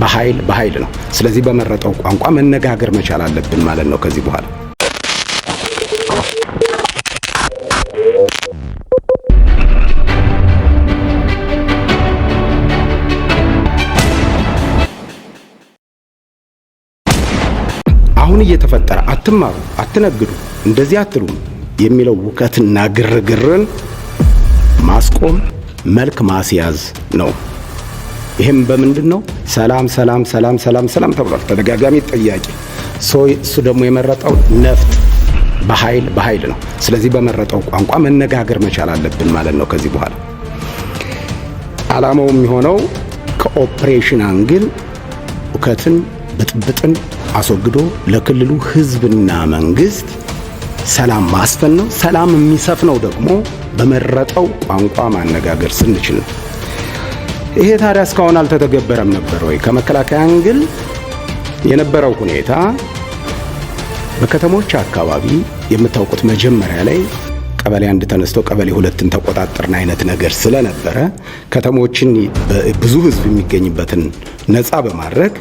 በኃይል ነው። ስለዚህ በመረጠው ቋንቋ መነጋገር መቻል አለብን ማለት ነው ከዚህ በኋላ። አሁን እየተፈጠረ አትማሩ፣ አትነግዱ፣ እንደዚህ አትሉም የሚለው ውከትና ግርግርን ማስቆም መልክ ማስያዝ ነው። ይሄም በምንድነው? ሰላም ተብሏል። ተደጋጋሚ ጥያቄ። እሱ ደግሞ የመረጠው ነፍጥ በኃይል ነው። ስለዚህ በመረጠው ቋንቋ መነጋገር መቻል አለብን ማለት ነው ከዚህ በኋላ። ዓላማው የሚሆነው ከኦፕሬሽን አንግል ውከትን ብጥብጥን አስወግዶ ለክልሉ ህዝብና መንግስት ሰላም ማስፈን ነው። ሰላም የሚሰፍነው ደግሞ በመረጠው ቋንቋ ማነጋገር ስንችል ነው። ይሄ ታዲያ እስካሁን አልተተገበረም ነበር ወይ? ከመከላከያ አንግል የነበረው ሁኔታ በከተሞች አካባቢ የምታውቁት መጀመሪያ ላይ ቀበሌ 1 ተነስቶ ቀበሌ 2ን ተቆጣጠርን አይነት ነገር ስለነበረ ከተሞችን ብዙ ህዝብ የሚገኝበትን ነፃ በማድረግ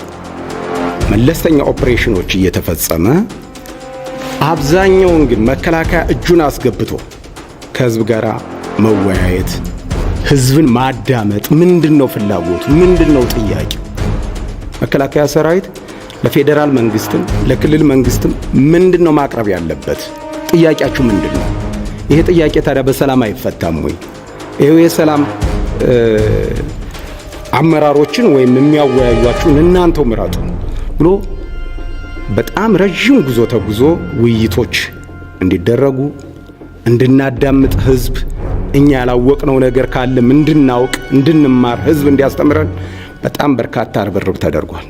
መለስተኛ ኦፕሬሽኖች እየተፈጸመ አብዛኛውን ግን መከላከያ እጁን አስገብቶ ከህዝብ ጋር መወያየት፣ ህዝብን ማዳመጥ፣ ምንድነው ፍላጎቱ፣ ምንድነው ጥያቄው? መከላከያ ሰራዊት ለፌዴራል መንግስትም ለክልል መንግስትም ምንድነው ማቅረብ ያለበት? ጥያቄያችሁ ምንድነው? ይሄ ጥያቄ ታዲያ በሰላም አይፈታም ወይ? ይሄው የሰላም አመራሮችን ወይም የሚያወያዩአችሁን እናንተው ምረጡ ብሎ በጣም ረጅም ጉዞ ተጉዞ ውይይቶች እንዲደረጉ እንድናዳምጥ ህዝብ እኛ ያላወቅነው ነገር ካለ እንድናውቅ እንድንማር ህዝብ እንዲያስተምረን በጣም በርካታ ርብርብ ተደርጓል።